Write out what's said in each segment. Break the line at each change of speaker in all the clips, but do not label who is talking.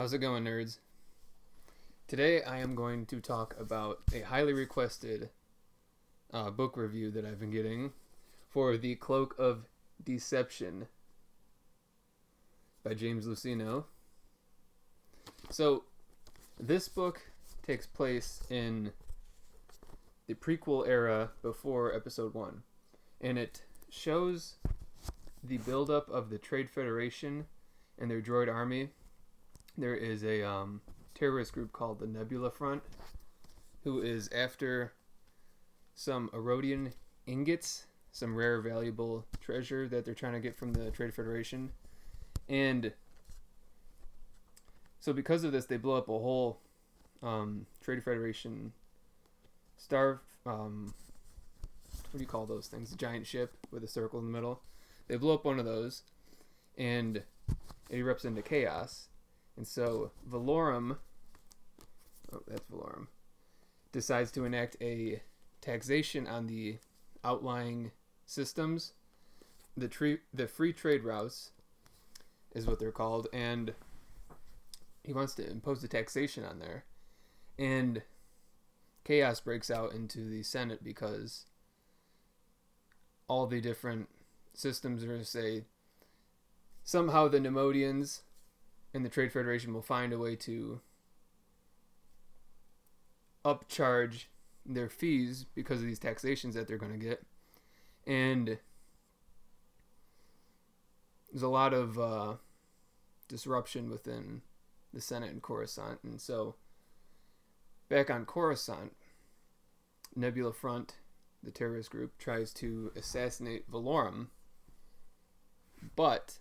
How's it going, nerds? Today I am going to talk about a highly requested book review that I've been getting for The Cloak of Deception by James Luceno. So, this book takes place in the prequel era before Episode 1, and it shows the buildup of the Trade Federation and their droid army. There is a terrorist group called the Nebula Front, who is after some Erodian ingots, some rare, valuable treasure that they're trying to get from the Trade Federation. And so because of this, they blow up a whole Trade Federation star, what do you call those things? A giant ship with a circle in the middle. They blow up one of those, and it erupts into chaos. And so Valorum, decides to enact a taxation on the outlying systems. The free trade routes is what they're called, and he wants to impose a taxation on there. And chaos breaks out into the Senate because all the different systems are going to say somehow the Nemodians and the Trade Federation will find a way to upcharge their fees because of these taxations that they're going to get. And there's a lot of disruption within the Senate and Coruscant. And so back on Coruscant, Nebula Front, the terrorist group, tries to assassinate Valorum. But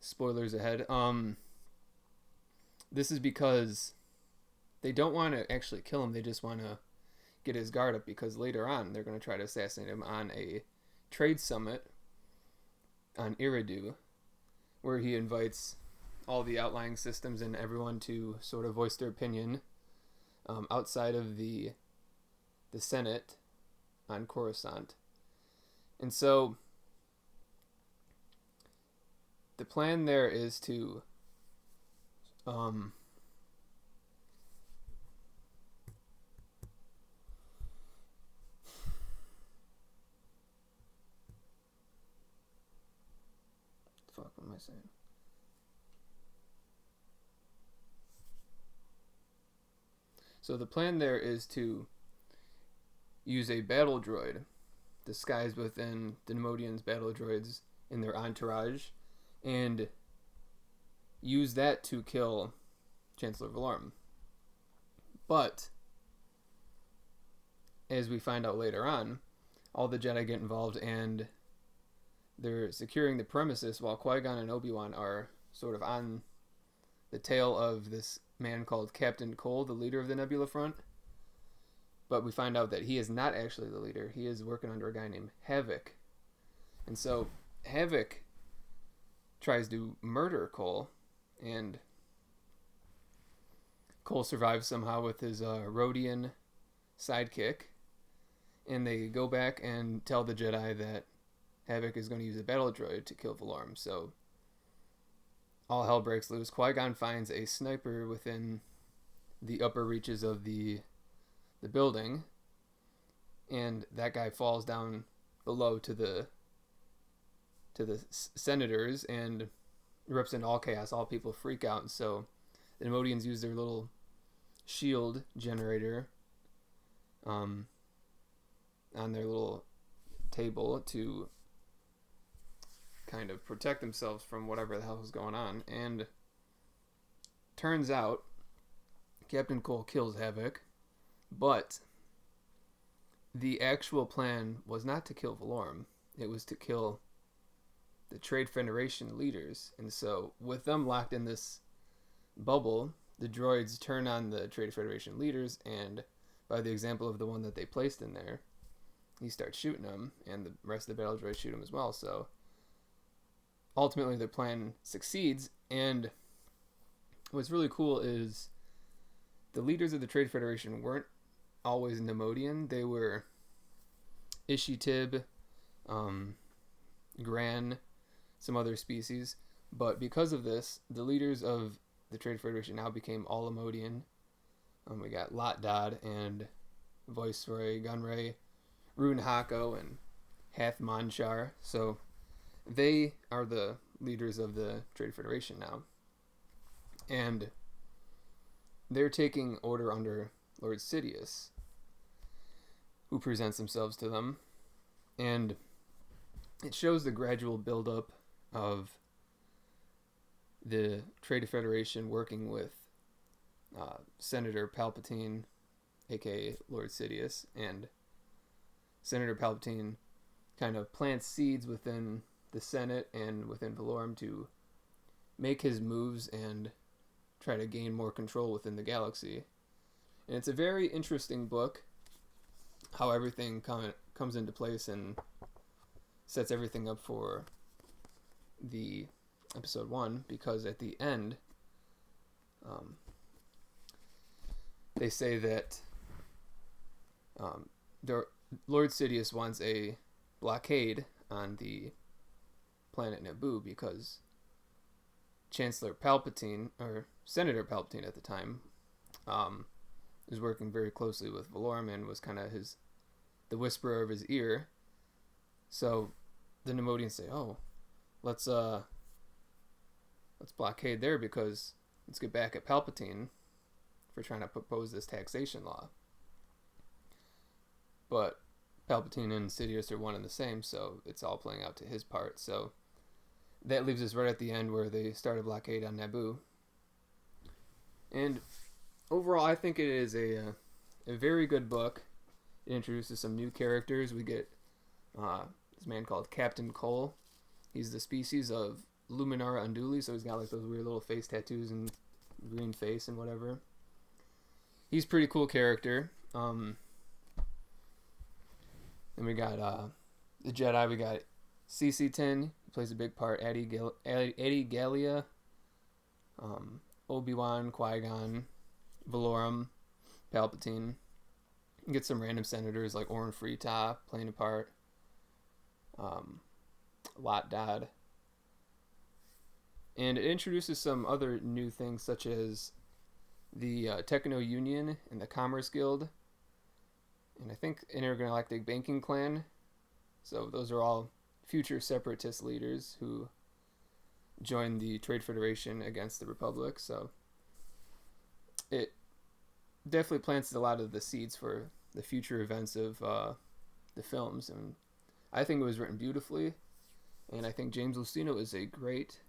spoilers ahead. This is because they don't want to actually kill him. They just want to get his guard up, because later on they're going to try to assassinate him on a trade summit on Eridu, where he invites all the outlying systems and everyone to sort of voice their opinion outside of the Senate on Coruscant. And so the plan there is to what am I saying? So the plan there is to use a battle droid disguised within the Nemodians' battle droids in their entourage, and use that to kill Chancellor Valorum. But as we find out later on, all the Jedi get involved, and they're securing the premises while Qui-Gon and Obi-Wan are sort of on the tail of this man called Captain Cole, the leader of the Nebula Front. But we find out that he is not actually the leader. He is working under a guy named Havoc. And so Havoc tries to murder Cole, and Cole survives somehow with his Rodian sidekick, and they go back and tell the Jedi that Havoc is going to use a battle droid to kill Valorum. So all hell breaks loose. Qui-Gon finds a sniper within the upper reaches of the building, and that guy falls down below to the senators and erupts into all chaos. All people freak out, and so the Nemodians use their little shield generator on their little table to kind of protect themselves from whatever the hell is going on. And turns out Captain Cole kills Havoc, but the actual plan was not to kill Valorum. It was to kill the Trade Federation leaders. And so with them locked in this bubble, the droids turn on the Trade Federation leaders, and by the example of the one that they placed in there, he starts shooting them, and the rest of the battle droids shoot him as well. So ultimately their plan succeeds. And what's really cool is the leaders of the Trade Federation weren't always Nemodian. They were Ishitib, Gran, some other species. But because of this, the leaders of the Trade Federation now became all Emodian. We got Lot Dodd and Viceroy Gunray, Rune Hako, and Hath Manchar. So they are the leaders of the Trade Federation now. And they're taking order under Lord Sidious, who presents themselves to them. And it shows the gradual buildup of the Trade Federation working with Senator Palpatine, aka Lord Sidious, and Senator Palpatine kind of plants seeds within the Senate and within Valorum to make his moves and try to gain more control within the galaxy. And it's a very interesting book, how everything comes into place and sets everything up for the episode 1, because at the end, they say that Lord Sidious wants a blockade on the planet Naboo because Chancellor Palpatine, or Senator Palpatine at the time, was working very closely with Valorum and was kind of the whisperer of his ear. So the Nemodians say, "Oh, let's blockade there because let's get back at Palpatine for trying to propose this taxation law." But Palpatine and Sidious are one and the same, so it's all playing out to his part. So that leaves us right at the end where they start a blockade on Naboo. And overall, I think it is a very good book. It introduces some new characters. We get this man called Captain Cole. He's the species of Luminara Unduli, so he's got like those weird little face tattoos and green face and whatever. He's a pretty cool character. Then we got the Jedi. We got CC10, who plays a big part. Eddie Gallia, Obi-Wan, Qui-Gon, Valorum, Palpatine. You get some random senators like Orrin Freetop playing a part. Lot Dodd. And it introduces some other new things such as the Techno Union and the Commerce Guild. And I think Intergalactic Banking Clan. So those are all future separatist leaders who joined the Trade Federation against the Republic. So it definitely plants a lot of the seeds for the future events of the films. And I think it was written beautifully. And I think James Luceno is a great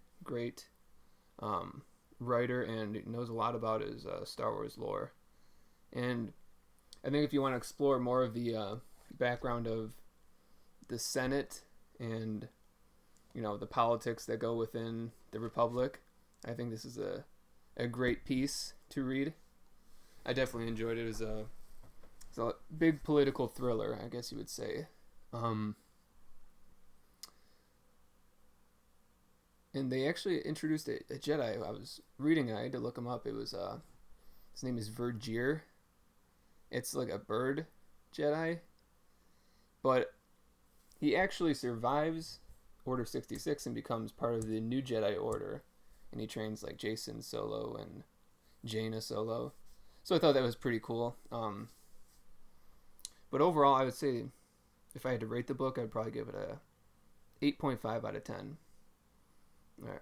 writer and knows a lot about his Star Wars lore. And I think if you want to explore more of the background of the Senate and, you know, the politics that go within the Republic, I think this is a great piece to read. I definitely enjoyed it. It's a big political thriller, I guess you would say. And they actually introduced a Jedi. I was reading it. I had to look him up. It was his name is Vergir. It's like a bird Jedi, but he actually survives Order 66 and becomes part of the new Jedi Order, and he trains like Jason Solo and Jaina Solo. So I thought that was pretty cool. But overall, I would say if I had to rate the book, I'd probably give it a 8.5 out of 10.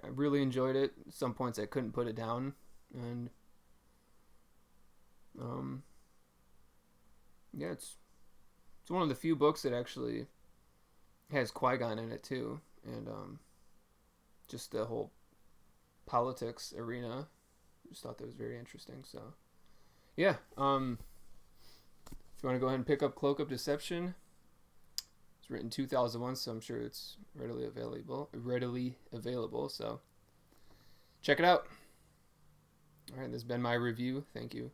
I really enjoyed it. At some points I couldn't put it down, and yeah, it's one of the few books that actually has Qui-Gon in it too, and just the whole politics arena. Just thought that was very interesting. So yeah, if you want to go ahead and pick up Cloak of Deception, it's written 2001, so I'm sure it's readily available. So check it out. All right, this has been my review. Thank you.